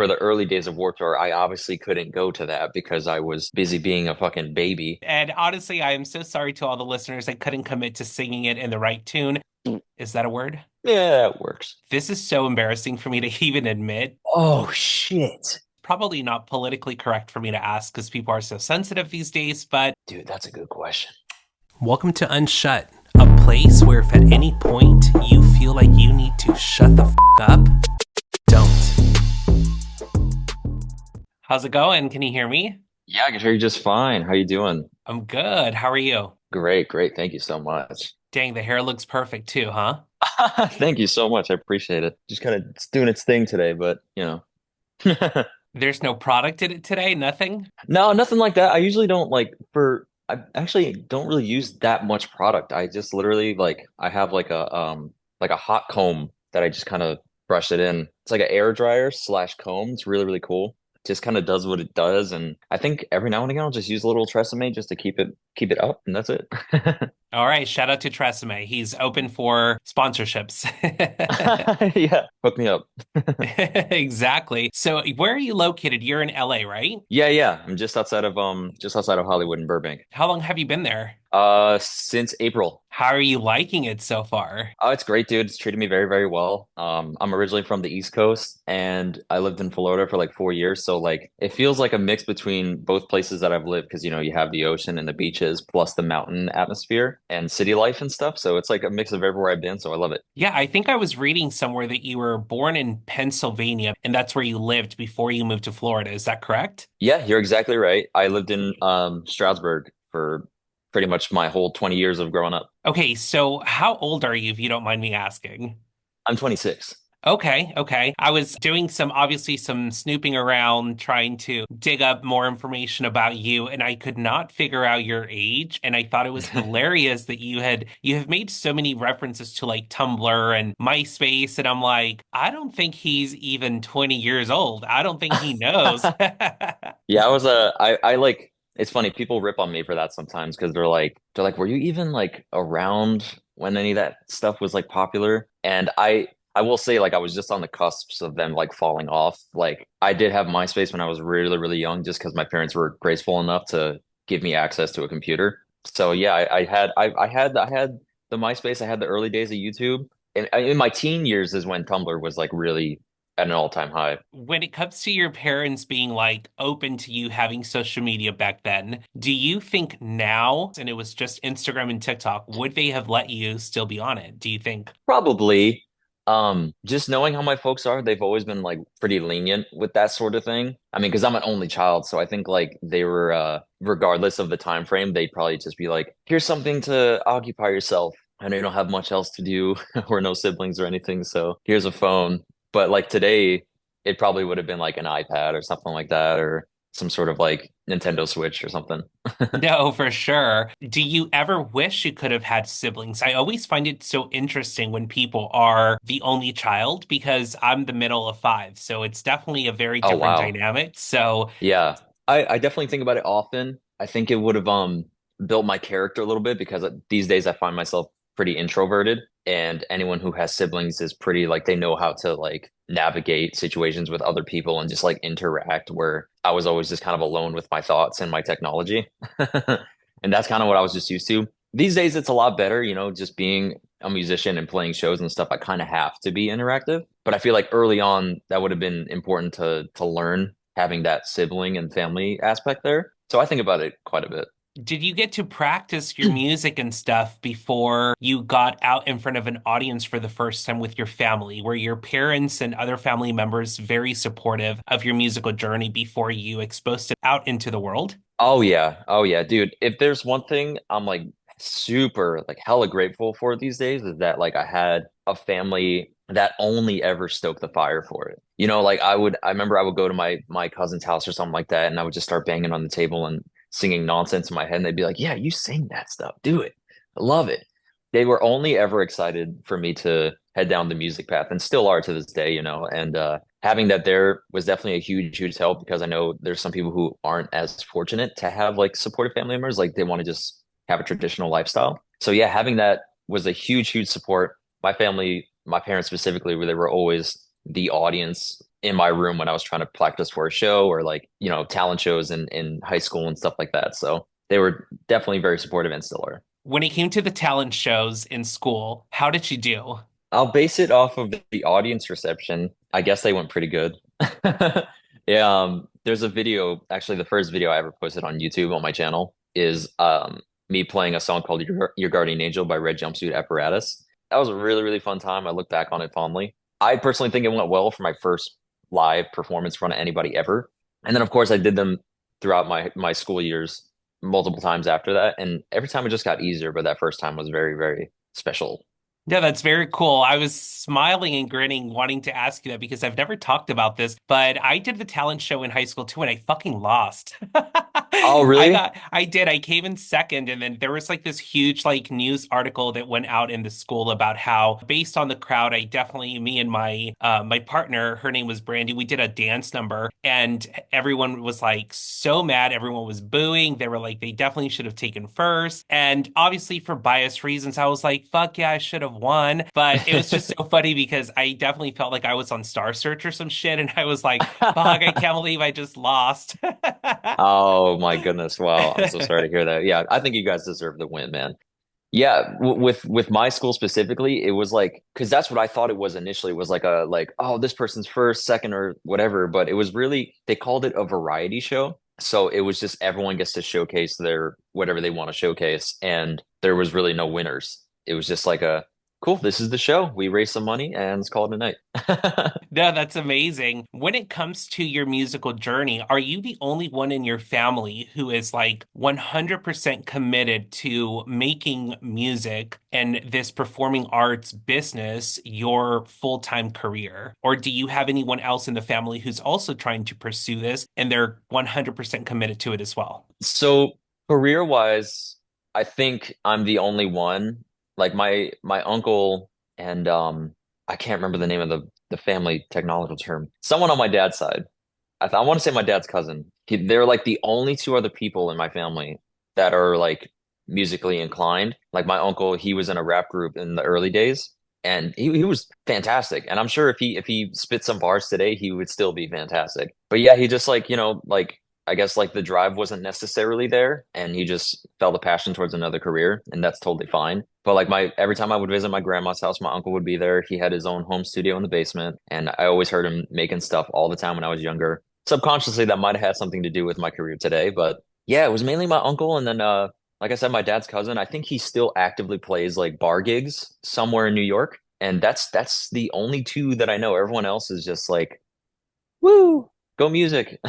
for the early days of Warped Tour, I obviously couldn't go to that because I was busy being a fucking baby. And honestly, I am so sorry to all the listeners I couldn't commit to singing it in the right tune. Is that a word? Yeah, it works. This is so embarrassing for me to even admit. Oh shit. Probably not politically correct for me to ask because people are so sensitive these days, but Dude, that's a good question. welcome to Unshut, a place where if at any point you feel like you need to shut the up, don't. How's it going? Can you hear me? Yeah, I can hear you just fine. How you doing? I'm good. How are you? Great, great. Thank you so much. Dang, the hair looks perfect too, huh? Thank you so much. I appreciate it. Just kind of it's doing its thing today, but There's no product in it today, nothing? No, nothing like that. I usually don't I actually don't really use that much product. I just literally I have like a hot comb that I just kind of brush it in. It's like an air dryer slash comb. It's really, really cool. Just kind of does what it does. And I think every now and again I'll just use a little Tresemme just to keep it up, and that's it. All right, shout out to Tresemme. He's open for sponsorships. Yeah, hook me up. Exactly. So, where are you located? You're in LA, right? Yeah, yeah. I'm just outside of Hollywood in Burbank. How long have you been there? Since April. How are you liking it so far? Oh, it's great, dude. It's treated me very, very well. I'm originally from the East Coast and I lived in Florida for like 4 years. So like it feels like a mix between both places that I've lived because you have the ocean and the beaches plus the mountain atmosphere and city life and stuff. So it's like a mix of everywhere I've been. So I love it. Yeah, I think I was reading somewhere that you were born in Pennsylvania and that's where you lived before you moved to Florida. Is that correct? Yeah, you're exactly right. I lived in Stroudsburg for pretty much my whole 20 years of growing up. Okay, so how old are you if you don't mind me asking? I'm 26. Okay, okay. I was doing obviously some snooping around, trying to dig up more information about you, and I could not figure out your age. And I thought it was hilarious that you have made so many references to like Tumblr and MySpace, and I'm like, I don't think he's even 20 years old. I don't think he knows. Yeah, I like it's funny, people rip on me for that sometimes because they're like, were you even like around when any of that stuff was like popular? And I will say like I was just on the cusps of them like falling off. Like I did have MySpace when I was really, really young just because my parents were graceful enough to give me access to a computer. So yeah, I had the MySpace, I had the early days of YouTube. And in my teen years is when Tumblr was like really at an all-time high. When it comes to your parents being like open to you having social media back then, do you think now, and it was just Instagram and TikTok, would they have let you still be on it? Do you think? Probably. Just knowing how my folks are, they've always been like pretty lenient with that sort of thing. I mean, because I'm an only child, so I think like they were regardless of the time frame, they'd probably just be like, here's something to occupy yourself. I know you don't have much else to do or no siblings or anything, so here's a phone. But like today, it probably would have been like an iPad or something like that, or some sort of like Nintendo Switch or something. No, for sure. Do you ever wish you could have had siblings? I always find it so interesting when people are the only child because I'm the middle of five. So it's definitely a very Oh different wow. dynamic. So, Yeah. I definitely think about it often. I think it would have built my character a little bit because these days I find myself pretty introverted and anyone who has siblings is pretty like they know how to like navigate situations with other people and just like interact where I was always just kind of alone with my thoughts and my technology. And that's kind of what I was just used to. These days it's a lot better, just being a musician and playing shows and stuff, I kind of have to be interactive. But I feel like early on that would have been important to learn having that sibling and family aspect there. So I think about it quite a bit. did you get to practice your music and stuff before you got out in front of an audience for the first time with your family? Were your parents and other family members very supportive of your musical journey before you exposed it out into the world? Oh yeah. Oh yeah, dude. If there's one thing I'm like super like hella grateful for these days is that like I had a family that only ever stoked the fire for it. Like I remember I would go to my cousin's house or something like that and I would just start banging on the table and singing nonsense in my head and they'd be like, "Yeah, you sing that stuff. Do it. I love it." They were only ever excited for me to head down the music path and still are to this day, and having that there was definitely a huge, huge help because I know there's some people who aren't as fortunate to have like supportive family members, like they want to just have a traditional lifestyle. So yeah, having that was a huge, huge support. My family, my parents specifically, where they were always the audience in my room when I was trying to practice for a show or like, talent shows in high school and stuff like that. So they were definitely very supportive and still are. When it came to the talent shows in school, how did you do? I'll base it off of the audience reception. I guess they went pretty good. Yeah, there's a video, actually the first video I ever posted on YouTube on my channel is me playing a song called Your Guardian Angel by Red Jumpsuit Apparatus. That was a really, really fun time. I look back on it fondly. I personally think it went well for my first live performance in front of anybody ever. And then of course I did them throughout my school years multiple times after that. And every time it just got easier, but that first time was very, very special. Yeah, that's very cool. I was smiling and grinning, wanting to ask you that because I've never talked about this, but I did the talent show in high school too, and I fucking lost. Oh, really? I did. I came in second, and then there was like this huge like news article that went out in the school about how, based on the crowd, me and my partner, her name was Brandy, we did a dance number, and everyone was like so mad. Everyone was booing. They were like, they definitely should have taken first, and obviously for bias reasons, I was like, fuck yeah, I should have won. But it was just so funny because I definitely felt like I was on Star Search or some shit, and I was like, fuck, I can't believe I just lost. Oh my goodness. Wow. I'm so sorry to hear that. Yeah, I think you guys deserve the win, man. Yeah, with my school specifically, it was like because that's what I thought it was initially was like a like oh this person's first, second, or whatever, but it was really they called it a variety show. So it was just everyone gets to showcase their whatever they want to showcase, and there was really no winners. It was just like a cool, this is the show. We raise some money and let's call it a night. No, that's amazing. When it comes to your musical journey, are you the only one in your family who is like 100% committed to making music and this performing arts business your full-time career? Or do you have anyone else in the family who's also trying to pursue this and they're 100% committed to it as well? So career wise, I think I'm the only one. Like my uncle and I can't remember the name of the family technological term. Someone on my dad's side. I want to say my dad's cousin. They're like the only two other people in my family that are like musically inclined. Like my uncle, he was in a rap group in the early days, and he was fantastic. And I'm sure if he spit some bars today, he would still be fantastic. But yeah, he just like like I guess like the drive wasn't necessarily there, and he just felt a passion towards another career, and that's totally fine. But like my every time I would visit my grandma's house, my uncle would be there. He had his own home studio in the basement, and I always heard him making stuff all the time when I was younger. Subconsciously, that might have had something to do with my career today, but yeah, it was mainly my uncle, and then like I said, my dad's cousin. I think he still actively plays like bar gigs somewhere in New York, and that's the only two that I know. Everyone else is just like, woo, go music.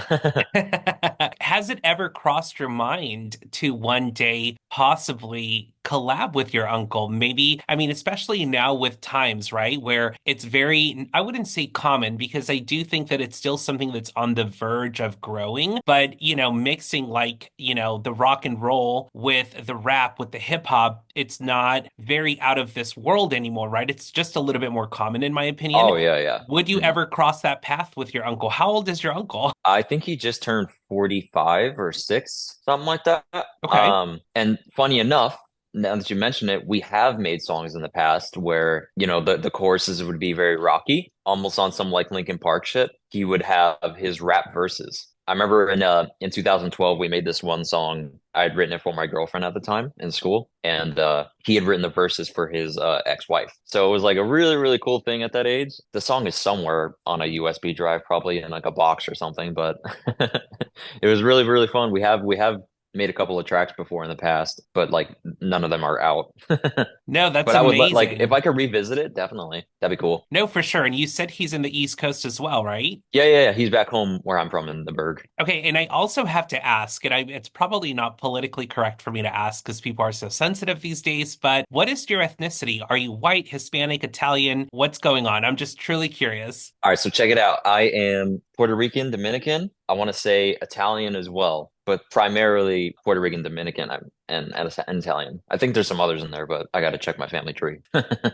Has it ever crossed your mind to one day possibly collab with your uncle? Maybe, I mean, especially now with times, right, where it's very, I wouldn't say common because I do think that it's still something that's on the verge of growing, but, mixing like, the rock and roll with the rap, with the hip hop, it's not very out of this world anymore, right? It's just a little bit more common, in my opinion. Oh yeah, yeah. Would you Mhm. ever cross that path with your uncle? How old is your uncle? I think he just turned 45 or 6, something like that. Okay. And funny enough, now that you mention it, we have made songs in the past where, the choruses would be very rocky, almost on some like Linkin Park shit. He would have his rap verses. I remember in 2012 we made this one song. I had written it for my girlfriend at the time in school, and he had written the verses for his ex-wife. So it was like a really, really cool thing at that age. The song is somewhere on a USB drive, probably in like a box or something, but it was really, really fun. We have made a couple of tracks before in the past, but like none of them are out. No, that's But I would like if amazing. I could revisit it, definitely. That'd be cool. No, for sure. And you said he's in the East Coast as well, right? Yeah, yeah, yeah. He's back home where I'm from in the Berg. Okay, and I also have to ask, and it's probably not politically correct for me to ask because people are so sensitive these days, but what is your ethnicity? Are you white, Hispanic, Italian? What's going on? I'm just truly curious. All right, so check it out. I am Puerto Rican, Dominican. I want to say Italian as well. but primarily Puerto Rican, Dominican, and Italian. I think there's some others in there, but I got to check my family tree.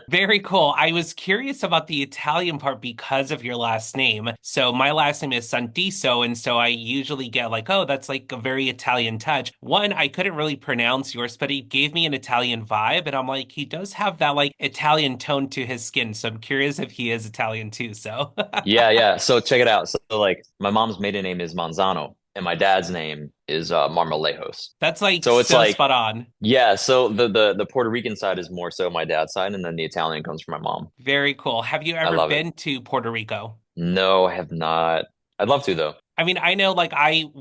Very cool. I was curious about the Italian part because of your last name. So my last name is Santiso, and so I usually get like, oh, that's like a very Italian touch. One, I couldn't really pronounce yours, but he gave me an Italian vibe, and I'm like, he does have that like Italian tone to his skin. So I'm curious if he is Italian too. So Yeah, yeah. So check it out. So like my mom's maiden name is Manzano, and my dad's name is Marmolejos. that's like So it's so like, spot on. yeah. So the Puerto Rican side is more so my dad's side, and then the Italian comes from my mom. Very cool. Have you I ever love it. been to Puerto Rico? No, I have not. I'd love to though. I mean, I know like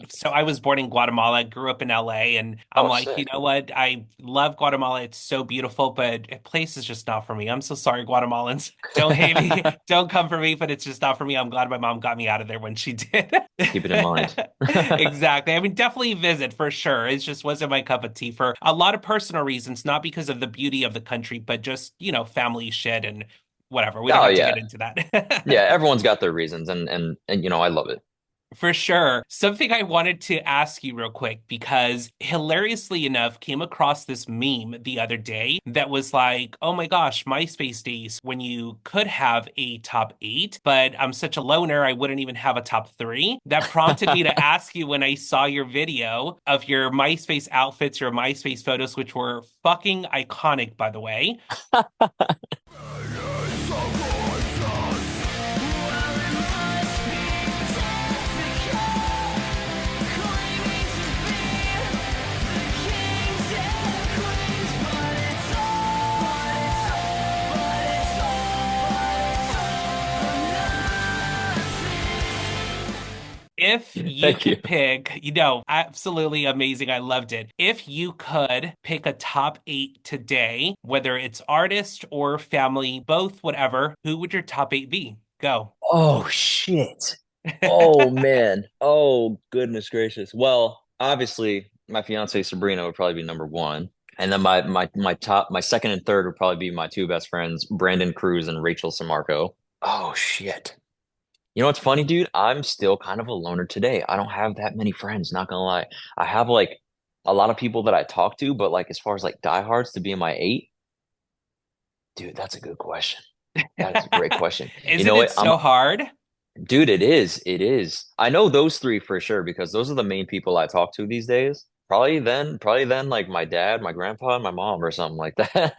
so I was born in Guatemala, grew up in LA, and I'm Oh, like, you sick. know what? I love Guatemala. It's so beautiful, but a place is just not for me. I'm so sorry, Guatemalans. Don't hate me. Don't come for me, but it's just not for me. I'm glad my mom got me out of there when she did. Keep it in mind. Exactly. I mean, definitely visit for sure. It just wasn't my cup of tea for a lot of personal reasons, not because of the beauty of the country, but just, family shit and whatever. We don't Oh have to yeah. get into that. Yeah, everyone's got their reasons and I love it. For sure. Something I wanted to ask you real quick because hilariously enough, came across this meme the other day that was like, oh my gosh, MySpace days when you could have a top eight, but I'm such a loner, I wouldn't even have a top three. That prompted me to ask you when I saw your video of your MySpace outfits, your MySpace photos, which were fucking iconic, by the way. If you Thank you. could pick, absolutely amazing. I loved it. If you could pick a top eight today, whether it's artist or family, both, whatever, who would your top eight be? Go. Oh shit. Oh man. Oh goodness gracious. Well, obviously my fiance Sabrina would probably be number one. And then my second and third would probably be my two best friends, Brandon Cruz and Rachel Samarco. Oh shit. You know what's funny, dude? I'm still kind of a loner today. I don't have that many friends, not gonna lie. I have like a lot of people that I talk to, but like as far as like diehards to be in my eight, dude, that's a good question. That is a great question. You Isn't know it what? so hard? Dude, it is. It is. I know those three for sure because those are the main people I talk to these days. Probably then, like my dad, my grandpa, and my mom or something like that.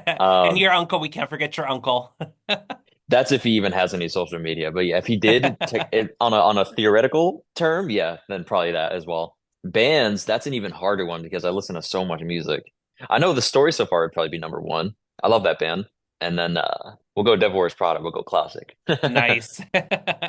And Um, your uncle, we can't forget your uncle. that's if he even has any social media. But yeah, if he did take it on a theoretical term, yeah, then probably that as well. Bands, that's an even harder one because I listen to so much music. I know the story so far would probably be number one. I love that band. And then we'll go Devil Wears Prada, we'll go classic. Nice.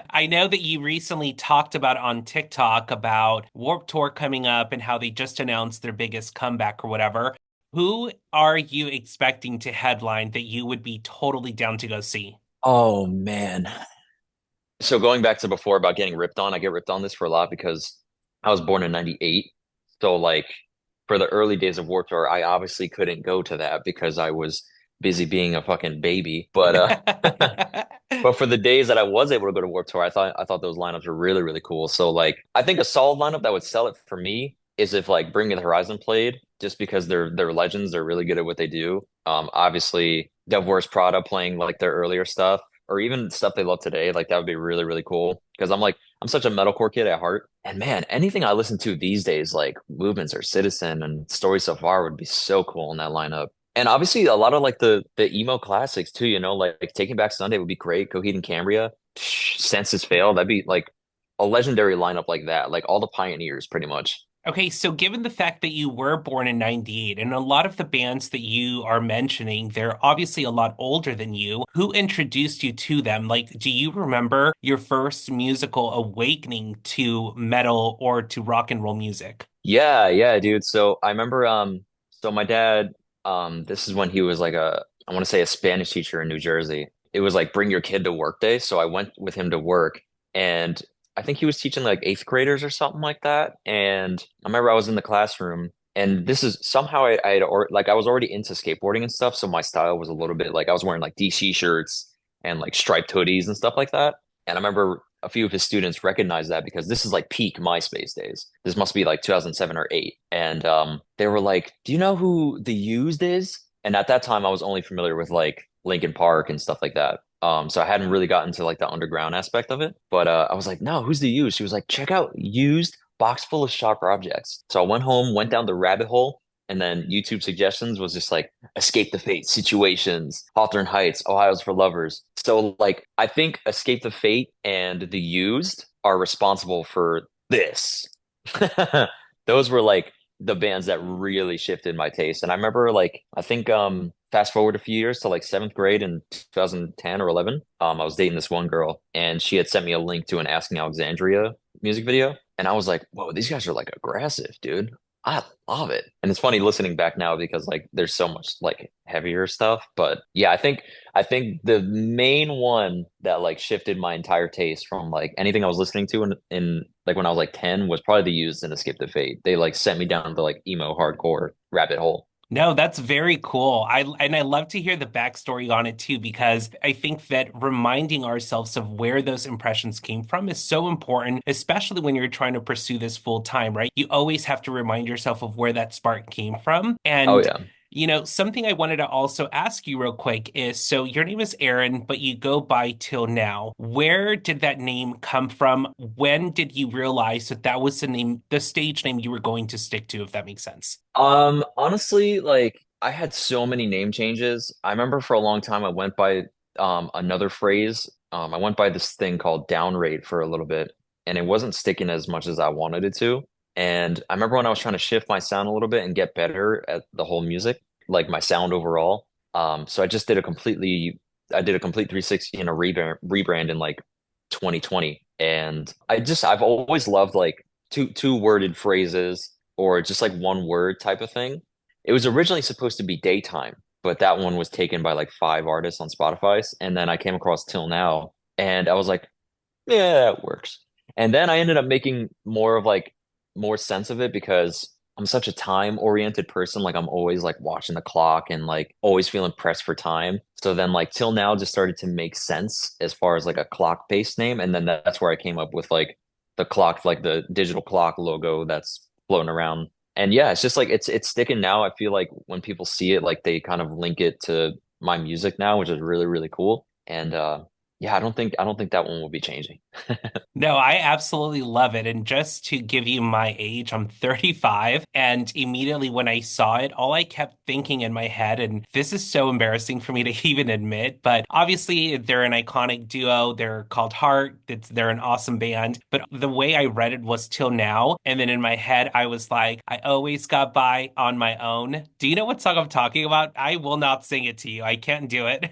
I know that you recently talked about on TikTok about Warped Tour coming up and how they just announced their biggest comeback or whatever. Who are you expecting to headline that you would be totally down to go see? Oh man. So going back to before about getting ripped on, I get ripped on this for a lot because I was born in 98. So like for the early days of Warped Tour, I obviously couldn't go to that because I was busy being a fucking baby. But for the days that I was able to go to Warped Tour, I thought those lineups were really, really cool. So like I think a solid lineup that would sell it for me is if like Bring Me the Horizon played, just because they're legends, they're really good at what they do. Obviously Dev Wears Prada playing like their earlier stuff or even stuff they love today, like that would be really, really cool. Because I'm such a metalcore kid at heart. And man, anything I listen to these days, like Movements or Citizen and Story So Far would be so cool in that lineup. And obviously a lot of like the emo classics too, like Taking Back Sunday would be great. Coheed and Cambria, Senses Fail, that'd be like a legendary lineup like that. Like all the pioneers pretty much. Okay, so given the fact that you were born in 98 and a lot of the bands that you are mentioning, they're obviously a lot older than you. Who introduced you to them? Like, do you remember your first musical awakening to metal or to rock and roll music? Yeah, yeah, dude. So I remember so my dad this is when he was like I want to say a Spanish teacher in New Jersey. It was like bring your kid to work day. So I went with him to work and I think he was teaching like eighth graders or something like that. And I remember I was in the classroom and this is somehow I was already into skateboarding and stuff. So my style was a little bit like I was wearing like DC shirts and like striped hoodies and stuff like that. And I remember a few of his students recognized that because this is like peak MySpace days. This must be like 2007 or 8. And they were like, "Do you know who The Used is?" And at that time, I was only familiar with like Linkin Park and stuff like that. So I hadn't really gotten to like the underground aspect of it. But I was like, "No, who's The Used?" She was like, "Check out Used Box Full of Sharp Objects." So I went home, went down the rabbit hole, and then YouTube suggestions was just like Escape the Fate, Situations, Hawthorne Heights, Ohio's for Lovers. So like I think Escape the Fate and The Used are responsible for this. Those were like the bands that really shifted my taste. And I remember like I think fast forward a few years to like seventh grade in 2010 or 11, I was dating this one girl and she had sent me a link to an Asking Alexandria music video. And I was like, whoa, these guys are like aggressive, dude. I love it. And it's funny listening back now because like there's so much like heavier stuff. But yeah, I think the main one that like shifted my entire taste from like anything I was listening to in like when I was like 10 was probably The Used and Escape the Fate. They like sent me down the like emo hardcore rabbit hole. No, that's very cool. I love to hear the backstory on it too, because I think that reminding ourselves of where those impressions came from is so important, especially when you're trying to pursue this full time, right? You always have to remind yourself of where that spark came from. Oh And yeah. something I wanted to also ask you real quick is, so your name is Aaron, but you go by Till Now. Where did that name come from? When did you realize that that was the name, the stage name you were going to stick to, if that makes sense? Honestly, like I had so many name changes. I remember for a long time I went by another phrase. I went by this thing called down rate for a little bit, and it wasn't sticking as much as I wanted it to. And I remember when I was trying to shift my sound a little bit and get better at the whole music, like my sound overall. So I did a complete 360 and a rebrand in like 2020. And I've always loved like two worded phrases or just like one word type of thing. It was originally supposed to be daytime, but that one was taken by like 5 artists on Spotify. And then I came across Till Now and I was like, yeah, that works. And then I ended up making more sense of it because I'm such a time oriented person. Like I'm always like watching the clock and like always feeling pressed for time. So then like Till Now just started to make sense as far as like a clock based name. And then that's where I came up with like the clock, like the digital clock logo that's floating around. And yeah, it's just like it's sticking now. I feel like when people see it, like they kind of link it to my music now, which is really, really cool. And yeah, I don't think that one will be changing. No, I absolutely love it. And just to give you my age, I'm 35. And immediately when I saw it, all I kept thinking in my head, and this is so embarrassing for me to even admit, but obviously they're an iconic duo. They're called Heart. They're an awesome band. But the way I read it was Till Now. And then in my head, I was like, I always got by on my own. Do you know what song I'm talking about? I will not sing it to you. I can't do it.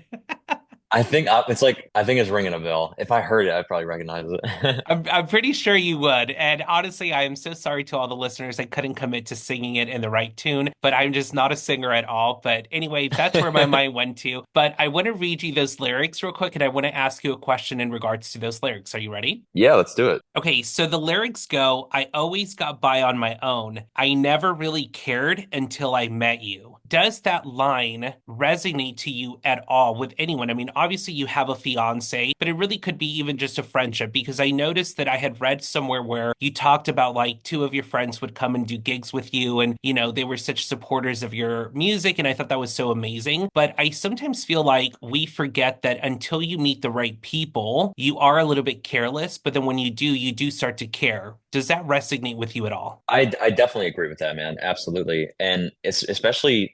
I think it's ringing a bell. If I heard it, I'd probably recognize it. I'm pretty sure you would. And honestly, I am so sorry to all the listeners. I couldn't commit to singing it in the right tune, but I'm just not a singer at all. But anyway, that's where my mind went to. But I want to read you those lyrics real quick, and I want to ask you a question in regards to those lyrics. Are you ready? Yeah, let's do it. Okay, so the lyrics go, I always got by on my own. I never really cared until I met you. Does that line resonate to you at all with anyone? I mean, obviously you have a fiance, but it really could be even just a friendship because I noticed that I had read somewhere where you talked about like two of your friends would come and do gigs with you and, they were such supporters of your music and I thought that was so amazing. But I sometimes feel like we forget that until you meet the right people, you are a little bit careless, but then when you do start to care. Does that resonate with you at all? I definitely agree with that, man. Absolutely. And it's especially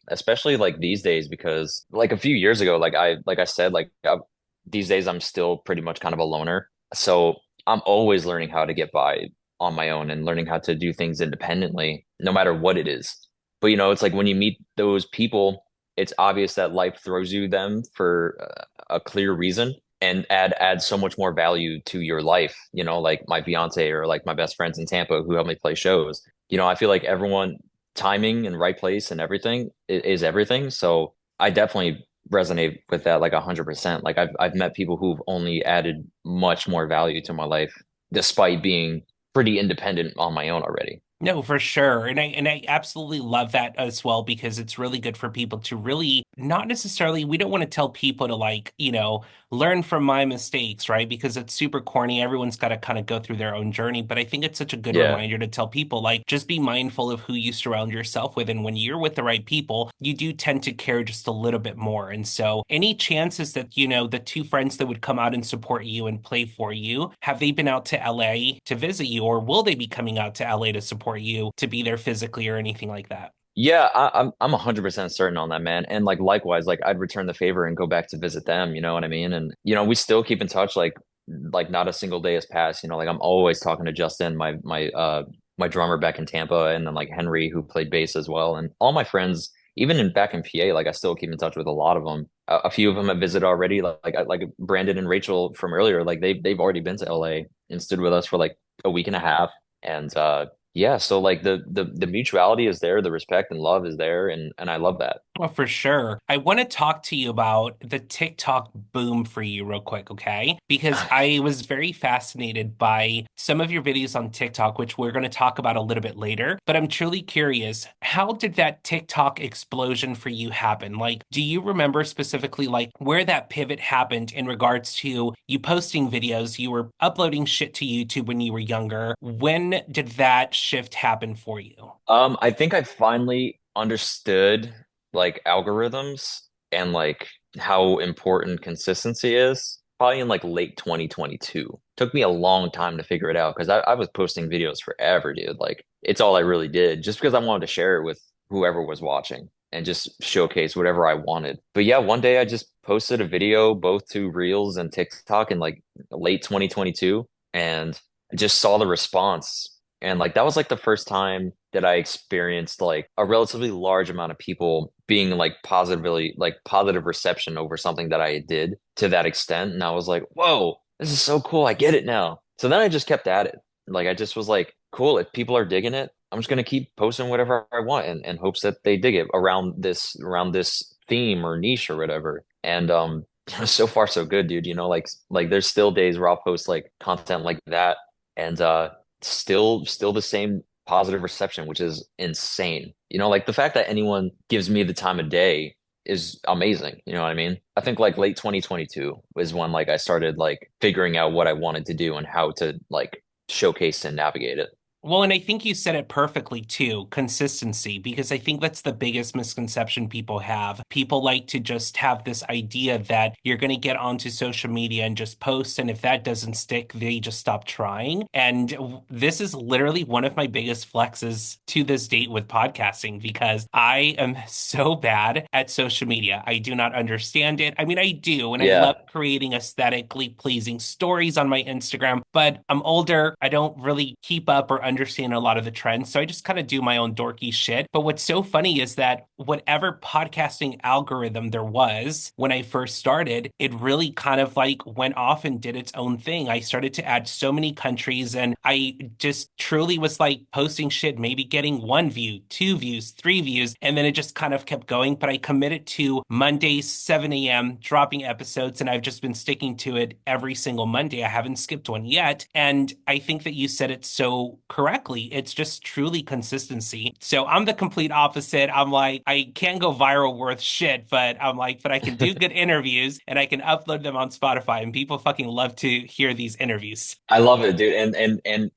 like these days because like a few years ago, like I said, these days I'm still pretty much kind of a loner. So I'm always learning how to get by on my own and learning how to do things independently, no matter what it is. But it's like when you meet those people, it's obvious that life throws you them for a clear reason and add so much more value to your life, like my fiance or like my best friends in Tampa who help me play shows. I feel like everyone timing and right place and everything is everything. So I definitely resonate with that like 100%. Like I've met people who've only added much more value to my life despite being pretty independent on my own already. No, for sure. And I absolutely love that as well because it's really good for people to really not necessarily we don't want to tell people to like, learn from my mistakes, right? Because it's super corny. Everyone's got to kind of go through their own journey, but I think it's such a good Yeah. reminder to tell people like just be mindful of who you surround yourself with and when you're with the right people, you do tend to care just a little bit more. And so any chances that, the two friends that would come out and support you and play for you, have they been out to LA to visit you or will they be coming out to LA to support you to be there physically or anything like that? Yeah, I'm 100% certain on that, man. And like likewise, like I'd return the favor and go back to visit them, you know what I mean? And we still keep in touch, like not a single day has passed, like I'm always talking to Justin, my drummer back in Tampa, and then like Henry who played bass as well. And all my friends, even in back in PA, like I still keep in touch with a lot of them. A few of them have visited already, like Brandon and Rachel from earlier, like they've already been to LA and stood with us for like a week and a half. And yeah, so like the mutuality is there, the respect and love is there, and I love that. Well, for sure. I want to talk to you about the TikTok boom for you real quick, okay? Because I was very fascinated by some of your videos on TikTok, which we're going to talk about a little bit later. But I'm truly curious, how did that TikTok explosion for you happen? Like, do you remember specifically like where that pivot happened in regards to you posting videos, you were uploading shit to YouTube when you were younger? When did that shift happen for you? I think I finally understood like algorithms and like how important consistency is probably in like late 2022. Took me a long time to figure it out because I was posting videos forever, dude. Like it's all I really did just because I wanted to share it with whoever was watching and just showcase whatever I wanted. But yeah, one day I just posted a video both to Reels and TikTok in like late 2022 and I just saw the response. And like that was like the first time that I experienced like a relatively large amount of people being like positive reception over something that I did to that extent. And I was like, whoa, this is so cool. I get it now. So then I just kept at it. Like I just was like, cool, if people are digging it, I'm just gonna keep posting whatever I want and hopes that they dig it around this theme or niche or whatever. And so far so good, dude. Like there's still days where I'll post like content like that and still the same positive reception, which is insane. Like the fact that anyone gives me the time of day is amazing. You know what I mean? I think like late 2022 was when like I started like figuring out what I wanted to do and how to like showcase and navigate it. Well, and I think you said it perfectly too, consistency, because I think that's the biggest misconception people have. People like to just have this idea that you're going to get onto social media and just post, and if that doesn't stick, they just stop trying. And this is literally one of my biggest flexes to this date with podcasting because I am so bad at social media. I do not understand it. I mean, I do, and I love Yeah. creating aesthetically pleasing stories on my Instagram, but I'm older. I don't really keep up or understand a lot of the trends. So I just kind of do my own dorky shit. But what's so funny is that whatever podcasting algorithm there was when I first started, it really kind of like went off and did its own thing. I started to add so many countries and I just truly was like posting shit, maybe getting one view, two views, three views. And then it just kind of kept going. But I committed to Mondays, 7 a.m., dropping episodes. And I've just been sticking to it every single Monday. I haven't skipped one yet. And I think that you said it so correctly. It's just truly consistency. So I'm the complete opposite. I'm like, I can't go viral worth shit, but I'm like, but I can do good interviews and I can upload them on Spotify and people fucking love to hear these interviews. I love it, dude. And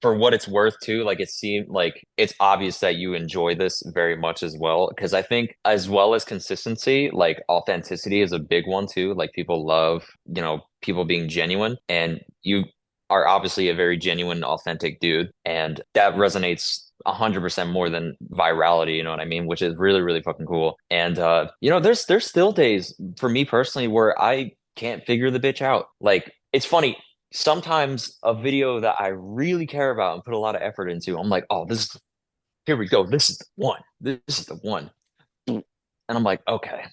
for what it's worth too, like it seemed like it's obvious that you enjoy this very much as well. Because I think as well as consistency, like authenticity is a big one too. Like people love, people being genuine. And you are obviously a very genuine, authentic dude. And that resonates 100% more than virality, you know what I mean? Which is really, really fucking cool. And there's still days for me personally where I can't figure the bitch out. Like it's funny sometimes a video that I really care about and put a lot of effort into, I'm like, oh, here we go. This is the one. This is the one. And I'm like, okay.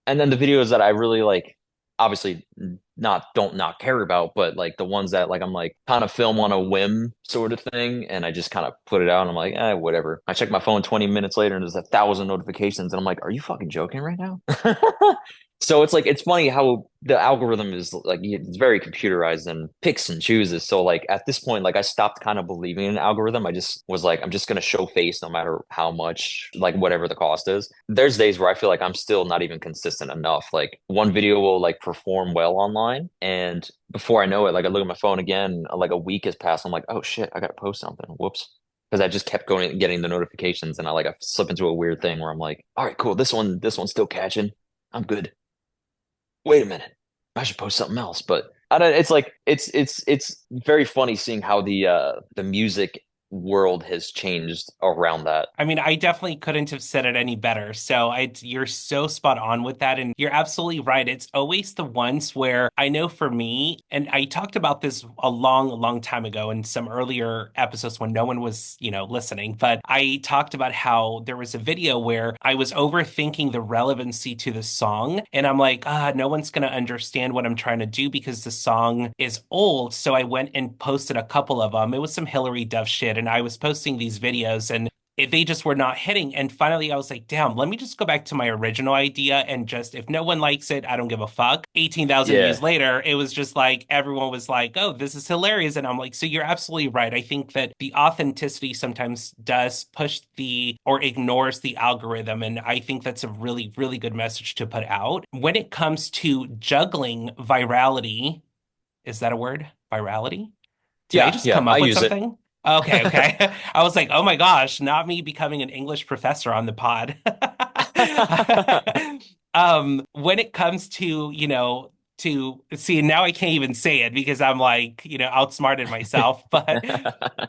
And then the videos that I really like, obviously not don't not care about, but like the ones that like I'm like kind of film on a whim sort of thing, and I just kind of put it out and I'm like, whatever. I check my phone 20 minutes later and there's 1,000 notifications and I'm like, are you fucking joking right now? So it's like it's funny how the algorithm is like it's very computerized and picks and chooses. So like at this point, like I stopped kind of believing in an algorithm. I just was like, I'm just gonna show face no matter how much, like whatever the cost is. There's days where I feel like I'm still not even consistent enough. Like one video will like perform well online, and before I know it, like I look at my phone again, like a week has passed. I'm like, oh shit, I gotta post something. Whoops. Because I just kept going getting the notifications and I slip into a weird thing where I'm like, all right, cool, this one's still catching. I'm good. Wait a minute, I should post something else. But I don't. It's like it's very funny seeing how the music world has changed around that. I mean, I definitely couldn't have said it any better. You're so spot on with that. And you're absolutely right. It's always the ones where I know for me, and I talked about this a long time ago in some earlier episodes when no one was, listening. But I talked about how there was a video where I was overthinking the relevancy to the song. And I'm like, no one's going to understand what I'm trying to do because the song is old. So I went and posted a couple of them. It was some Hillary Duff shit. And I was posting these videos and they just were not hitting. And finally, I was like, damn, let me just go back to my original idea and just, if no one likes it, I don't give a fuck. 18,000 views Yeah, later, it was just like, everyone was like, oh, this is hilarious. And I'm like, so you're absolutely right. I think that the authenticity sometimes does push or ignores the algorithm. And I think that's a really good message to put out. When it comes to juggling virality, is that a word? Virality? Did I yeah, just yeah. come I up with use it. something? Okay. I was like, oh my gosh, not me becoming an English professor on the pod. When it comes to, to see, now I can't even say it because I'm like, outsmarted myself. But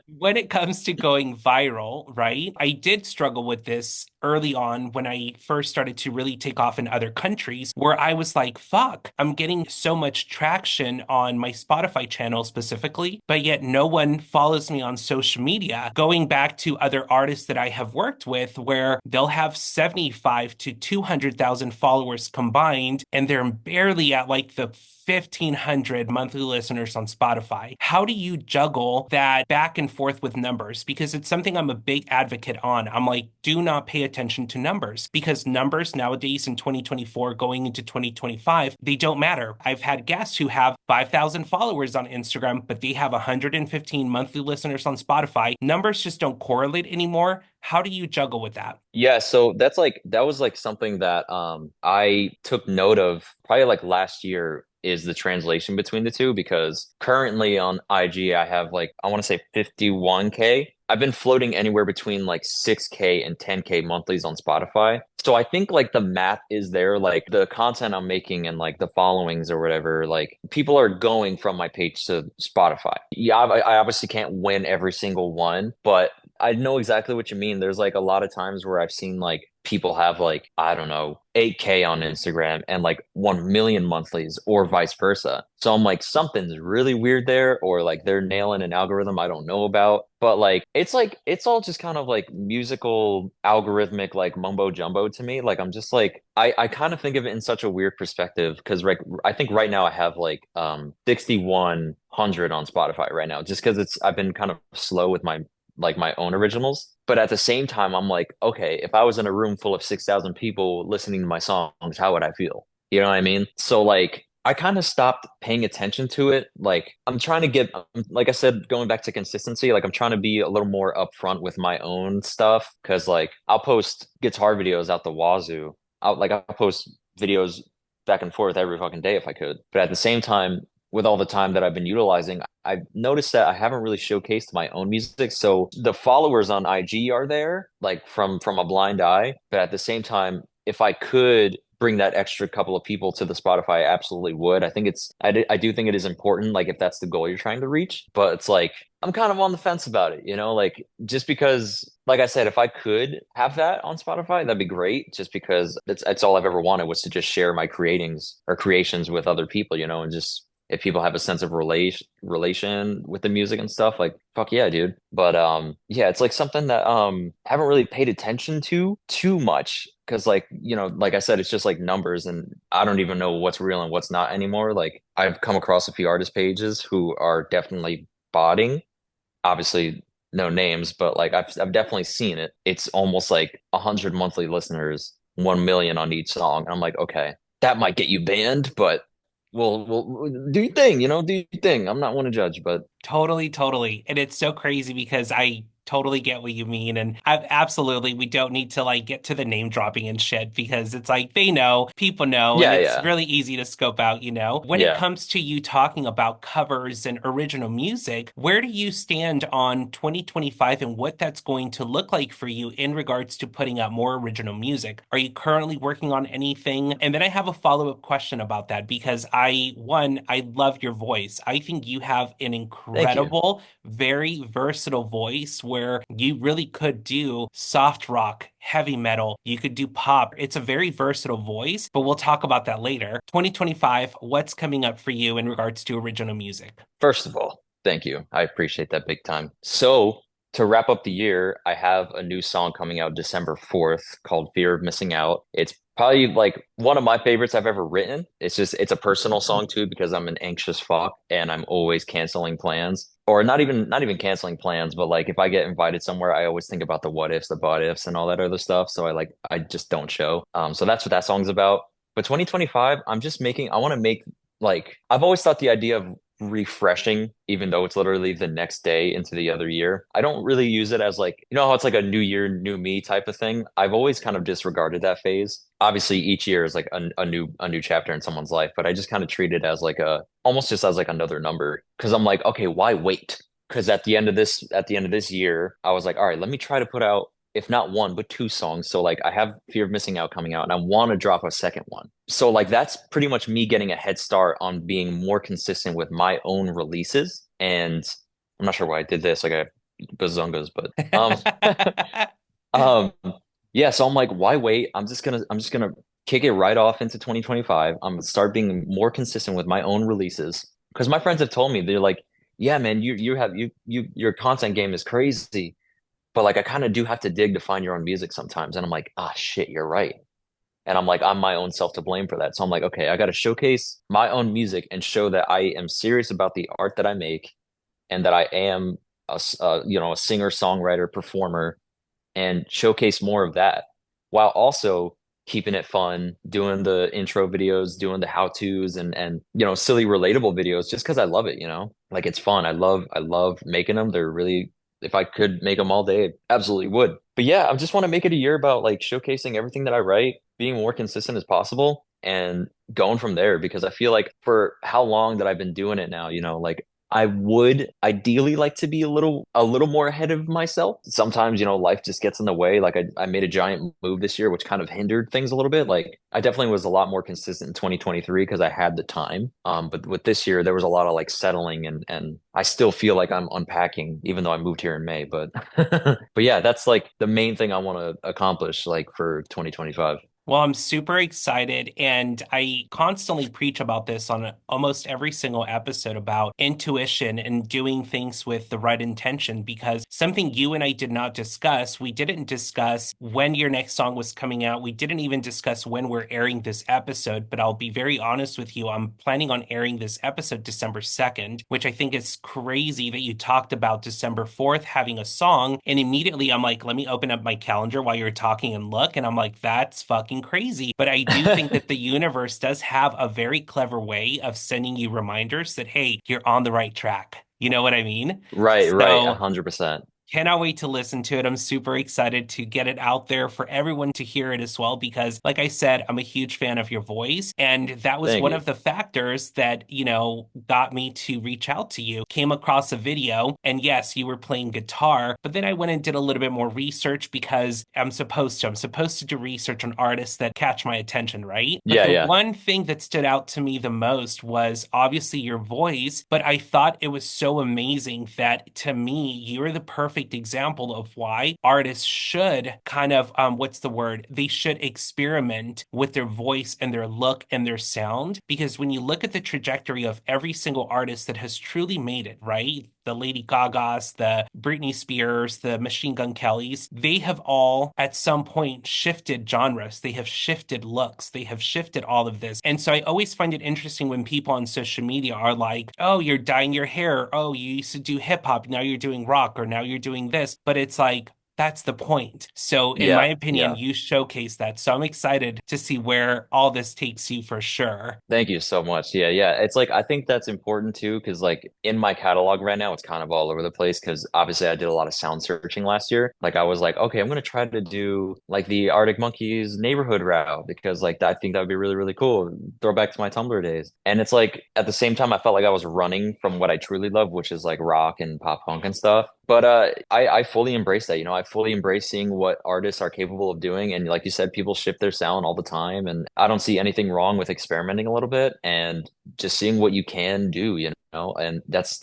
when it comes to going viral, right? I did struggle with this early on when I first started to really take off in other countries, where I was like, fuck, I'm getting so much traction on my Spotify channel specifically, but yet no one follows me on social media. Going back to other artists that I have worked with, where they'll have 75 to 200,000 followers combined, and they're barely at like the 1,500 monthly listeners on Spotify. How do you juggle that back and forth with numbers? Because it's something I'm a big advocate on. I'm like, do not pay attention to numbers because numbers nowadays in 2024 going into 2025, they don't matter. I've had guests who have 5,000 followers on Instagram, but they have 115 monthly listeners on Spotify. Numbers just don't correlate anymore. How do you juggle with that? Yeah, so that was like something that I took note of probably like last year is the translation between the two because currently on IG I have like I want to say 51K. I've been floating anywhere between like 6K and 10K monthlies on Spotify. So I think like the math is there, like the content I'm making and like the followings or whatever, like people are going from my page to Spotify. Yeah, I obviously can't win every single one, but I know exactly what you mean. There's like a lot of times where I've seen like people have like, I don't know, 8K on Instagram and like 1 million monthlies or vice versa. So I'm like, something's really weird there, or like they're nailing an algorithm I don't know about. But like, it's all just kind of like musical algorithmic, like mumbo jumbo to me. Like, I'm just like, I kind of think of it in such a weird perspective because like, I think right now I have like, 6,100 on Spotify right now, just because I've been kind of slow with my own originals. But at the same time, I'm like, okay, if I was in a room full of 6,000 people listening to my songs, how would I feel? You know what I mean? So like I kind of stopped paying attention to it. Like I'm trying to get, like I said, going back to consistency, like I'm trying to be a little more upfront with my own stuff because like I'll post guitar videos out the wazoo. I'll post videos back and forth every fucking day if I could. But at the same time, with all the time that I've been utilizing, I've noticed that I haven't really showcased my own music. So the followers on IG are there, like from a blind eye. But at the same time, if I could bring that extra couple of people to the Spotify, I absolutely would. I do think it is important, like if that's the goal you're trying to reach. But it's like I'm kind of on the fence about it, like just because, like I said, if I could have that on Spotify, that'd be great. Just because it's all I've ever wanted was to just share my creations with other people, and just if people have a sense of relation with the music and stuff, like fuck yeah, dude. But yeah, it's like something that haven't really paid attention to too much because like, like I said, it's just like numbers and I don't even know what's real and what's not anymore. Like I've come across a few artist pages who are definitely botting, obviously no names, but like I've definitely seen it. It's almost like 100 monthly listeners, 1 million on each song. And I'm like, okay, that might get you banned, but well, do your thing, do your thing. I'm not one to judge, but Totally, totally. And it's so crazy because I totally get what you mean. And absolutely, we don't need to like get to the name dropping and shit because it's like they know, people know, and yeah, it's yeah, really easy to scope out, you know. When it yeah. comes to you talking about covers and original music, where do you stand on 2025 and what that's going to look like for you in regards to putting out more original music? Are you currently working on anything? And then I have a follow-up question about that because I love your voice. I think you have an Thank you. incredible, very versatile voice where you really could do soft rock, heavy metal, you could do pop. It's a very versatile voice, but we'll talk about that later. 2025, what's coming up for you in regards to original music? First of all, thank you. I appreciate that big time. So, to wrap up the year, I have a new song coming out December 4th called Fear of Missing Out. It's probably like one of my favorites I've ever written. It's a personal song too because I'm an anxious fuck and I'm always canceling plans. Or not even canceling plans, but like if I get invited somewhere, I always think about the what ifs, the but ifs, and all that other stuff. So I just don't show. So that's what that song's about. But 2025, I want to make like I've always thought the idea of refreshing, even though it's literally the next day into the other year. I don't really use it as like, how it's like a new year, new me type of thing. I've always kind of disregarded that phase. Obviously, each year is like a new chapter in someone's life, but I just kind of treat it as like almost just as like another number because I'm like, okay, why wait? Because at the end of this year, I was like, all right, let me try to put out if not one, but two songs. So like I have Fear of Missing Out coming out and I want to drop a second one. So like that's pretty much me getting a head start on being more consistent with my own releases. And I'm not sure why I did this. Like I bazungas, but um yeah, so I'm like, why wait? I'm just gonna kick it right off into 2025. I'm gonna start being more consistent with my own releases. Because my friends have told me, they're like, yeah, man, your content game is crazy. But like I kind of do have to dig to find your own music sometimes. And I'm like, ah shit, you're right. And I'm like, I'm my own self to blame for that. So I'm like, okay, I got to showcase my own music and show that I am serious about the art that I make and that I am a singer, songwriter, performer, and showcase more of that while also keeping it fun, doing the intro videos, doing the how-tos and silly relatable videos just because I love it, Like it's fun. I love making them. They're really if I could make them all day, I absolutely would. But yeah, I just want to make it a year about like showcasing everything that I write, being more consistent as possible and going from there because I feel like for how long that I've been doing it now, like I would ideally like to be a little more ahead of myself. Sometimes, life just gets in the way. Like I made a giant move this year, which kind of hindered things a little bit. Like I definitely was a lot more consistent in 2023 because I had the time. But with this year, there was a lot of like settling and I still feel like I'm unpacking, even though I moved here in May. But but yeah, that's like the main thing I want to accomplish like for 2025. Well, I'm super excited, and I constantly preach about this on almost every single episode about intuition and doing things with the right intention. Because something you and I did not discuss, we didn't discuss when your next song was coming out. We didn't even discuss when we're airing this episode, but I'll be very honest with you. I'm planning on airing this episode December 2nd, which I think is crazy that you talked about December 4th having a song. And immediately I'm like, let me open up my calendar while you're talking and look. And I'm like, that's fucking crazy. But I do think that the universe does have a very clever way of sending you reminders that, hey, you're on the right track. You know what I mean? Right, So 100%. cannot wait to listen to it. I'm super excited to get it out there for everyone to hear it as well, because, like I said, I'm a huge fan of your voice. And that was Thank one you. of the factors that, got me to reach out to you. Came across a video, and yes, you were playing guitar, but then I went and did a little bit more research because I'm supposed to. I'm supposed to do research on artists that catch my attention, right? But Yeah, the yeah. one thing that stood out to me the most was obviously your voice, but I thought it was so amazing that to me, you're the perfect perfect example of why artists should kind of, what's the word? They should experiment with their voice and their look and their sound. Because when you look at the trajectory of every single artist that has truly made it, right? The Lady Gagas, the Britney Spears, the Machine Gun Kellys, they have all at some point shifted genres. They have shifted looks. They have shifted all of this. And so I always find it interesting when people on social media are like, oh, you're dyeing your hair. Oh, you used to do hip hop. Now you're doing rock, or now you're doing this. But it's like, that's the point. So, in my Yeah, opinion, yeah. you showcase that. So, I'm excited to see where all this takes you for sure. Thank you so much. Yeah, yeah. It's like I think that's important too, because like in my catalog right now, it's kind of all over the place. Because obviously, I did a lot of sound searching last year. Like I was like, okay, I'm gonna try to do like the Arctic Monkeys neighborhood route because like I think that would be really, really cool. Throw back to my Tumblr days. And it's like at the same time, I felt like I was running from what I truly love, which is like rock and pop punk and stuff. But I fully embrace that. You know, I fully embrace seeing what artists are capable of doing. And like you said, people shift their sound all the time. And I don't see anything wrong with experimenting a little bit and just seeing what you can do, you know? And that's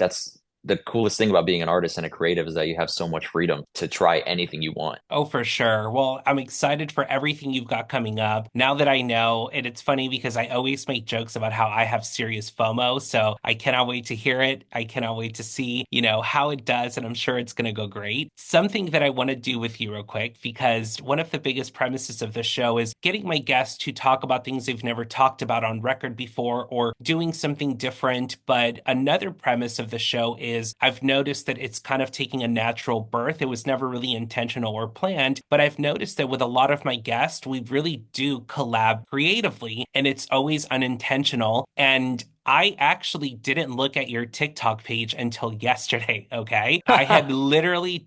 the coolest thing about being an artist and a creative is that you have so much freedom to try anything you want. Oh, for sure. Well, I'm excited for everything you've got coming up. Now that I know, and it's funny because I always make jokes about how I have serious FOMO, so I cannot wait to hear it. I cannot wait to see, how it does, and I'm sure it's going to go great. Something that I want to do with you real quick, because one of the biggest premises of the show is getting my guests to talk about things they've never talked about on record before or doing something different. But another premise of the show is I've noticed that it's kind of taking a natural birth. It was never really intentional or planned, but I've noticed that with a lot of my guests, we really do collab creatively and it's always unintentional. And I actually didn't look at your TikTok page until yesterday, okay? I had literally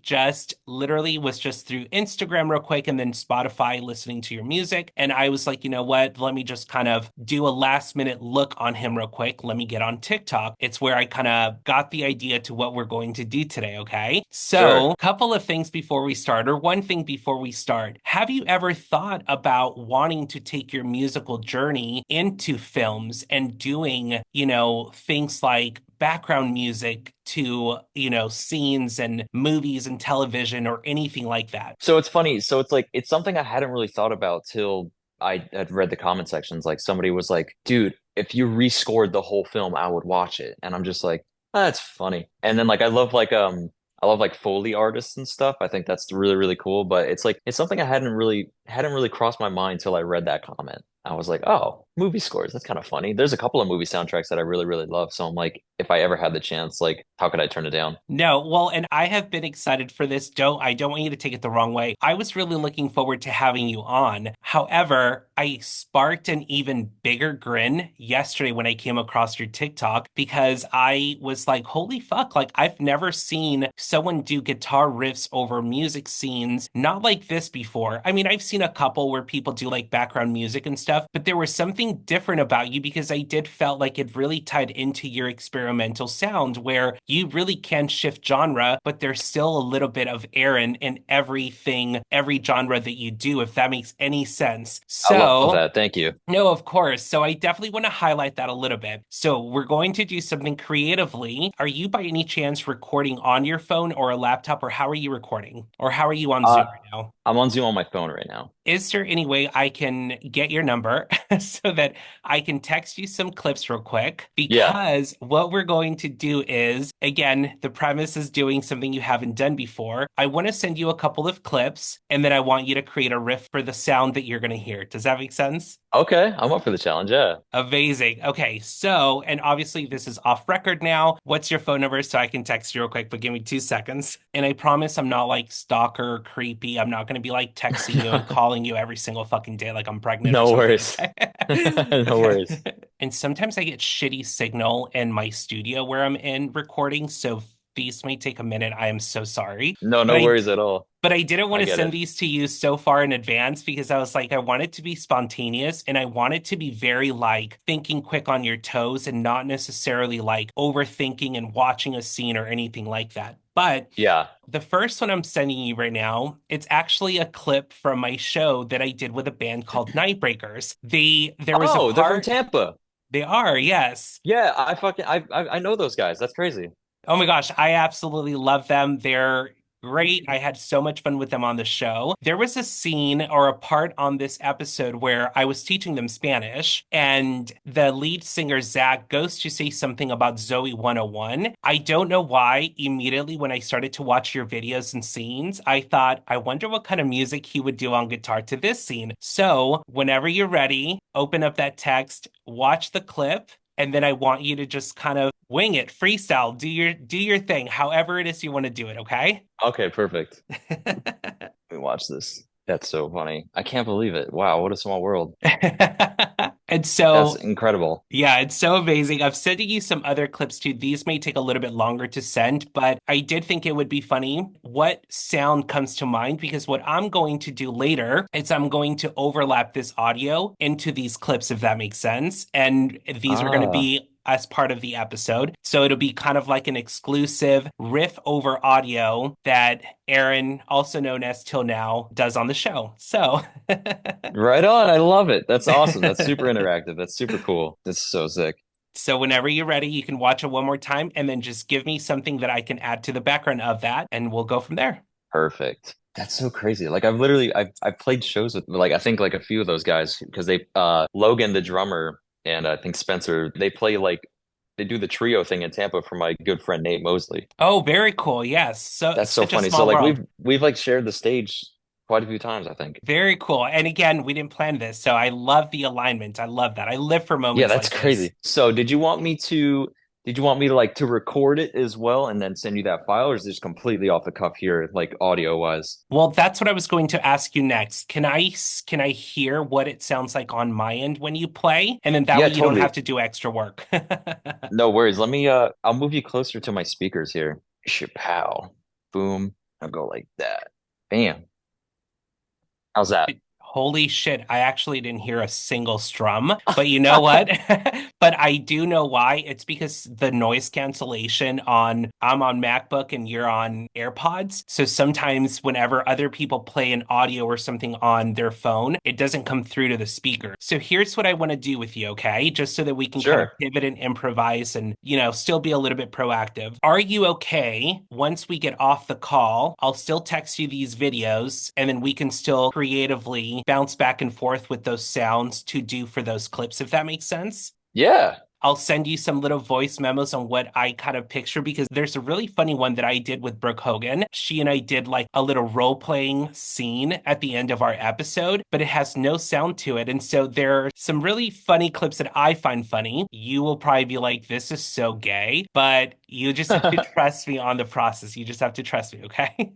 was just through Instagram real quick and then Spotify listening to your music. And I was like, you know what? Let me just kind of do a last minute look on him real quick. Let me get on TikTok. It's where I kind of got the idea to what we're going to do today, okay? So, Sure. couple of things before we start, or one thing before we start. Have you ever thought about wanting to take your musical journey into films and doing, things like background music to, scenes and movies and television or anything like that? So it's funny. So it's like it's something I hadn't really thought about till I had read the comment sections. Like somebody was like, dude, if you rescored the whole film, I would watch it. And I'm just like, "Ah, that's funny." And then like I love like Foley artists and stuff. I think that's really, really cool. But it's like it's something I hadn't really crossed my mind till I read that comment. I was like, oh, movie scores. That's kind of funny. There's a couple of movie soundtracks that I really, really love. So I'm like, if I ever had the chance, like, how could I turn it down? No, well, and I have been excited for this. I don't want you to take it the wrong way. I was really looking forward to having you on. However, I sparked an even bigger grin yesterday when I came across your TikTok because I was like, holy fuck, like I've never seen someone do guitar riffs over music scenes, not like this before. I mean, I've seen a couple where people do like background music and stuff, but there was something different about you because I did felt like it really tied into your experimental sound where you really can shift genre, but there's still a little bit of Aaron in everything, every genre that you do, if that makes any sense. I love So, that. Thank you. no, of course. So I definitely want to highlight that a little bit. So we're going to do something creatively. Are you by any chance recording on your phone or a laptop, or how are you recording? Or how are you on Uh, Zoom right now? I'm on Zoom on my phone right now. Is there any way I can get your number so that I can text you some clips real quick? Yeah. Because what we're going to do is, again, the premise is doing something you haven't done before. I want to send you a couple of clips, and then I want you to create a riff for the sound that you're going to hear. Does that make sense? Okay. I'm up for the challenge. Yeah. Amazing. Okay, so, and obviously this is off record now. What's your phone number so I can text you real quick, but give me 2 seconds. And I promise I'm not like stalker creepy. I'm not going to be like texting you and calling you every single fucking day like I'm pregnant or No something. worries. Okay. No Okay. worries. And sometimes I get shitty signal in my studio where I'm in recording, so these may take a minute. I am so sorry. No, But no I worries at all. but I didn't want I to get send it. these to you so far in advance because I was like, I want it to be spontaneous and I want it to be very like thinking quick on your toes and not necessarily like overthinking and watching a scene or anything like that. But Yeah. the first one I'm sending you right now, it's actually a clip from my show that I did with a band called Nightbreakers. There was a Oh, they're from part, Tampa. they are, yes. Yeah, I know those guys. That's crazy. Oh my gosh, I absolutely love them. They're great. I had so much fun with them on the show. There was a scene or a part on this episode where I was teaching them Spanish, and the lead singer, Zach, goes to say something about Zoe 101. I don't know why, immediately when I started to watch your videos and scenes, I thought, I wonder what kind of music he would do on guitar to this scene. So, whenever you're ready, open up that text, watch the clip, and then I want you to just kind of wing it, freestyle, do your thing, however it is you want to do it, okay? Okay, perfect. Let me watch this. That's so funny. I can't believe it. Wow, what a small world. And That's so, incredible. yeah, it's so amazing. I'm sending you some other clips too. These may take a little bit longer to send, but I did think it would be funny. What sound comes to mind? Because what I'm going to do later is I'm going to overlap this audio into these clips, if that makes sense. And these are going to Ah, be as part of the episode. So it'll be kind of like an exclusive riff over audio that Aaron, also known as Till Now, does on the show. So. right on. I love it. That's awesome. That's super interactive. That's super cool. That's so sick. So whenever you're ready, you can watch it one more time and then just give me something that I can add to the background of that, and we'll go from there. Perfect. That's so crazy. Like I've played shows with like I think like a few of those guys because they Logan the drummer and I think Spencer they play like they do the trio thing in Tampa for my good friend Nate Mosley. Oh, very cool. Yes. So That's so such a funny. So small like world. we've like shared the stage quite a few times, I think. Very cool. And again, we didn't plan this, so I love the alignment. I love that. I live for Yeah, moments that's like this. crazy. So did you want me to like to record it as well and then send you that file, or is this completely off the cuff here, like audio wise? Well, that's what I was going to ask you next. Can I hear what it sounds like on my end when you play? And then that Yeah, way you don't have totally. to do extra work. No worries. Let me I'll move you closer to my speakers here. Chapow. Boom. I'll go like that. Bam. How's that? Holy shit, I actually didn't hear a single strum, but you know what? But I do know why. It's because the noise cancellation on I'm on MacBook and you're on AirPods. So sometimes whenever other people play an audio or something on their phone, it doesn't come through to the speaker. So here's what I want to do with you, okay? Just so that we can kind of Sure. pivot and improvise and, still be a little bit proactive. Are you okay? Once we get off the call, I'll still text you these videos and then we can still creatively bounce back and forth with those sounds to do for those clips, if that makes sense. Yeah. I'll send you some little voice memos on what I kind of picture because there's a really funny one that I did with Brooke Hogan. She and I did like a little role playing scene at the end of our episode, but it has no sound to it. And so there are some really funny clips that I find funny. You will probably be like, this is so gay, but you just have to trust me on the process. You just have to trust me, okay?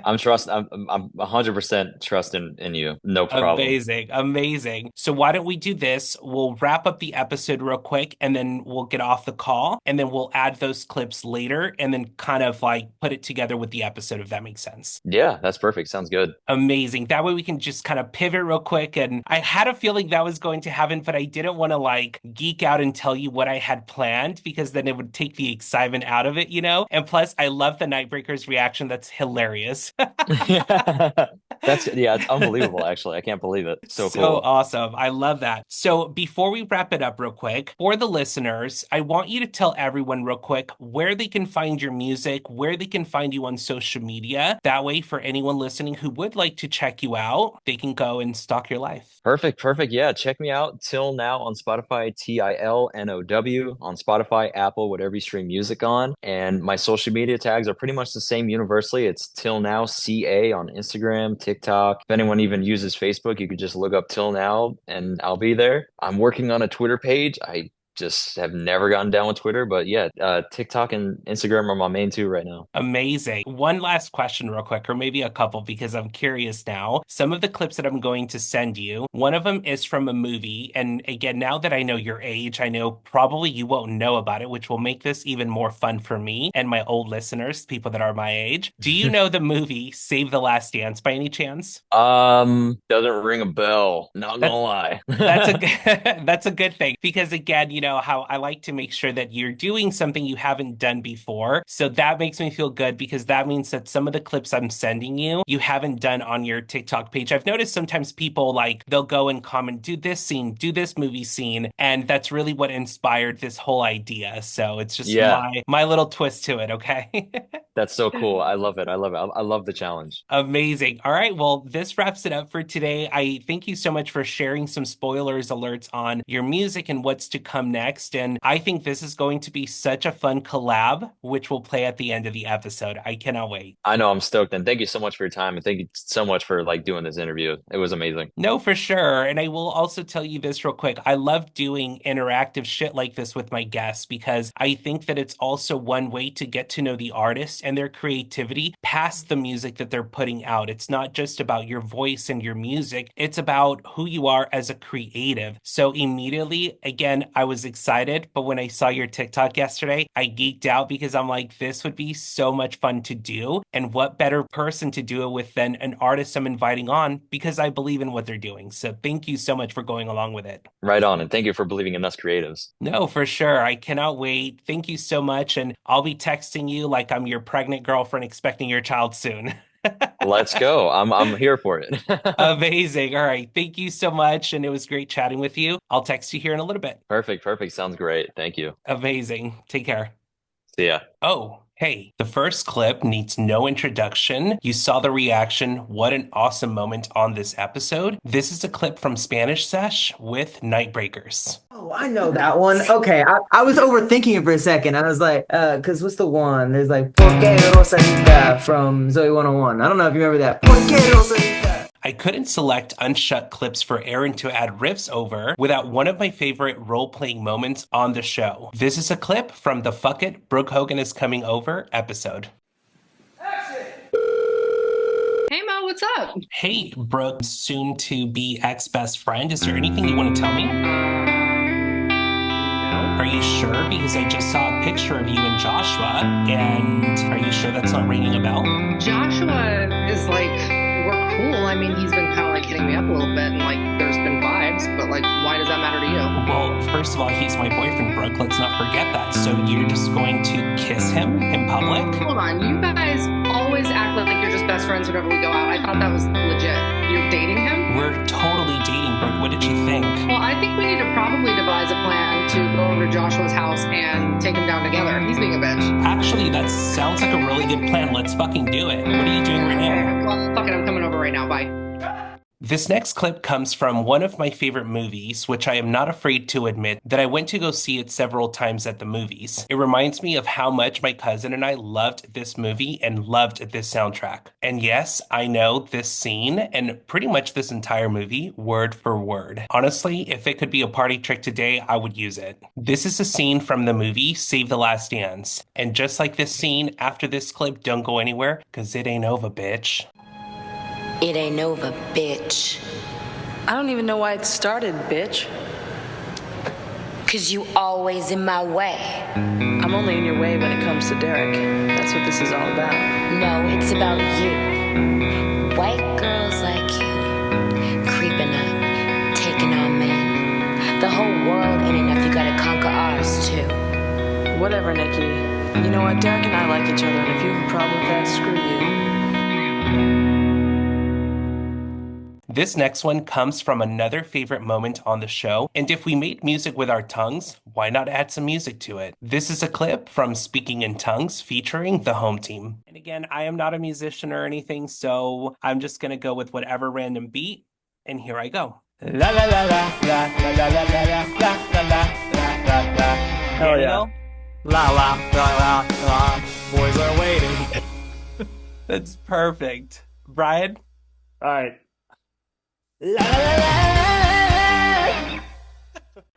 I'm 100% trusting in you. No problem. Amazing, amazing. So why don't we do this? We'll wrap up the episode real quick and then we'll get off the call and then we'll add those clips later and then kind of like put it together with the episode, if that makes sense. Yeah, that's perfect. Sounds good. Amazing. That way we can just kind of pivot real quick. And I had a feeling that was going to happen, but I didn't want to like geek out and tell you what I had planned because then it would take the excitement out of it. And plus, I love the Nightbreakers reaction. That's hilarious. Yeah. Yeah, it's unbelievable actually. I can't believe it. So So cool. awesome. I love that. So before we wrap it up real quick, for the listeners, I want you to tell everyone real quick where they can find your music, where they can find you on social media. That way, for anyone listening who would like to check you out, they can go and stalk your life. Perfect, perfect. Yeah, check me out Till Now on Spotify, TILNOW on Spotify, Apple, whatever you stream music on. And my social media tags are pretty much the same universally. It's Till Now CA on Instagram, TikTok. If anyone even uses Facebook, you could just look up Till Now and I'll be there. I'm working on a Twitter page. I just have never gotten down with Twitter, but yeah, TikTok and Instagram are my main two right now. Amazing. One last question, real quick, or maybe a couple, because I'm curious now. Some of the clips that I'm going to send you, one of them is from a movie. And again, now that I know your age, I know probably you won't know about it, which will make this even more fun for me and my old listeners, people that are my age. Do you know the movie Save the Last Dance by any chance? Doesn't ring a bell. Not gonna That's lie. That's a good, that's a good thing because again, know, how I like to make sure that you're doing something you haven't done before. So that makes me feel good because that means that some of the clips I'm sending you, you haven't done on your TikTok page. I've noticed sometimes people like they'll go and comment, do this scene, do this movie scene, and that's really what inspired this whole idea. So it's just Yeah, my little twist to it, okay? that's so cool. I love it. I love it. I love the challenge. Amazing. All right. Well, this wraps it up for today. I thank you so much for sharing some spoilers alerts on your music and what's to come next. And I think this is going to be such a fun collab, which we'll play at the end of the episode. I cannot wait. I know I'm stoked, and thank you so much for your time, and thank you so much for like doing this interview. It was amazing. No, for sure. And I will also tell you this real quick. I love doing interactive shit like this with my guests because I think that it's also one way to get to know the artist and their creativity past the music that they're putting out. It's not just about your voice and your music, it's about who you are as a creative. So immediately, again, I was excited, but when I saw your TikTok yesterday, I geeked out because I'm like, this would be so much fun to do. And what better person to do it with than an artist I'm inviting on because I believe in what they're doing. So thank you so much for going along with it. Right on, and thank you for believing in us creatives. No, for sure. I cannot wait. Thank you so much. And I'll be texting you like I'm your pregnant girlfriend expecting your child soon. Let's go. I'm here for it. Amazing. All right. Thank you so much. And it was great chatting with you. I'll text you here in a little bit. Perfect, perfect. Sounds great. Thank you. Amazing. Take care. See ya. Oh, hey, the first clip needs no introduction. You saw the reaction. What an awesome moment on this episode. This is a clip from Spanish Sesh with Nightbreakers. Oh, I know that one. Okay, I was overthinking it for a second. I was like, because what's the one? There's like, Por qué Rosalita from Zoe 101. I don't know if you remember that. Por qué Rosalita? I couldn't select unshut clips for Aaron to add riffs over without one of my favorite role-playing moments on the show. This is a clip from the Fuck It, Brooke Hogan is Coming Over episode. Hey Mo, what's up? Hey, Brooke, soon to be ex-best friend. Is there anything you want to tell me? No. Are you sure? Because I just saw a picture of you and Joshua, and are you sure that's not ringing a bell? Joshua is like, we're cool. I mean, he's been kind of like hitting me up a little bit and like there's been vibes, but like, why does that matter to you? Well, first of all, he's my boyfriend, Brooke. Let's not forget that. So you're just going to kiss him in public? Hold on, you guys always act like you're just best friends whenever we go out. I thought that was legit. You're dating him? We're totally dating, Brooke. What did you think? Well, I think we need to probably devise a plan to go over to Joshua's house and take him down together. He's being a bitch. Actually, that sounds like a really good plan. Let's fucking do it. What are you doing right now? Okay, well, fuck it, I'm coming over right now. Bye. This next clip comes from one of my favorite movies, which I am not afraid to admit that I went to go see it several times at the movies. It reminds me of how much my cousin and I loved this movie and loved this soundtrack. And yes, I know this scene and pretty much this entire movie word for word. Honestly, if it could be a party trick today, I would use it. This is a scene from the movie Save the Last Dance. And just like this scene, after this clip, don't go anywhere, cause it ain't over, bitch. It ain't over, bitch. I don't even know why it started, bitch. 'Cause you always in my way. I'm only in your way when it comes to Derek. That's what this is all about. No, it's about you. White girls like you. Creeping up, taking our men. The whole world ain't enough, you gotta conquer ours too. Whatever, Nikki. You know what? Derek and I like each other, and if you have a problem with that, screw you. This next one comes from another favorite moment on the show, and if we made music with our tongues, why not add some music to it? This is a clip from Speaking in Tongues featuring the home team. And again, I am not a musician or anything, so I'm just gonna go with whatever random beat, and here I go. La la la la la la la la la la la la la. Hell yeah. La la la la la. Boys are waiting. That's perfect. Brian? All right. La la la la.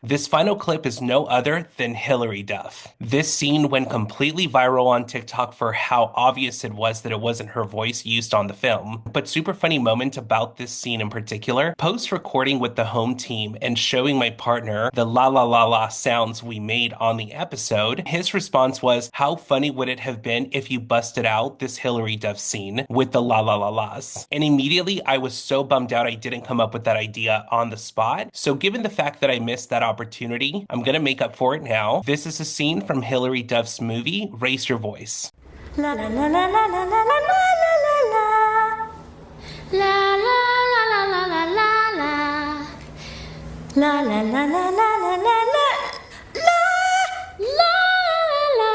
This final clip is no other than Hilary Duff. This scene went completely viral on TikTok for how obvious it was that it wasn't her voice used on the film. But super funny moment about this scene in particular, post-recording with the home team and showing my partner the la la la la sounds we made on the episode, his response was, how funny would it have been if you busted out this Hilary Duff scene with the la la la las? And immediately I was so bummed out I didn't come up with that idea on the spot. So given the fact that I missed that opportunity. I'm gonna make up for it now. This is a scene from Hilary Duff's movie, Raise Your Voice. La la la la la la la la la la la. La la la la la la la la. La la la la la la la la. La la la.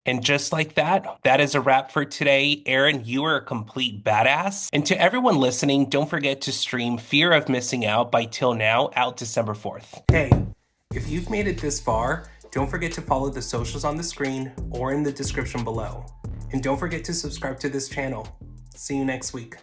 And just like that, that is a wrap for today. Aaron, you are a complete badass. And to everyone listening, don't forget to stream Fear of Missing Out by Til Now out December 4th. Hey, if you've made it this far, don't forget to follow the socials on the screen or in the description below. And don't forget to subscribe to this channel. See you next week.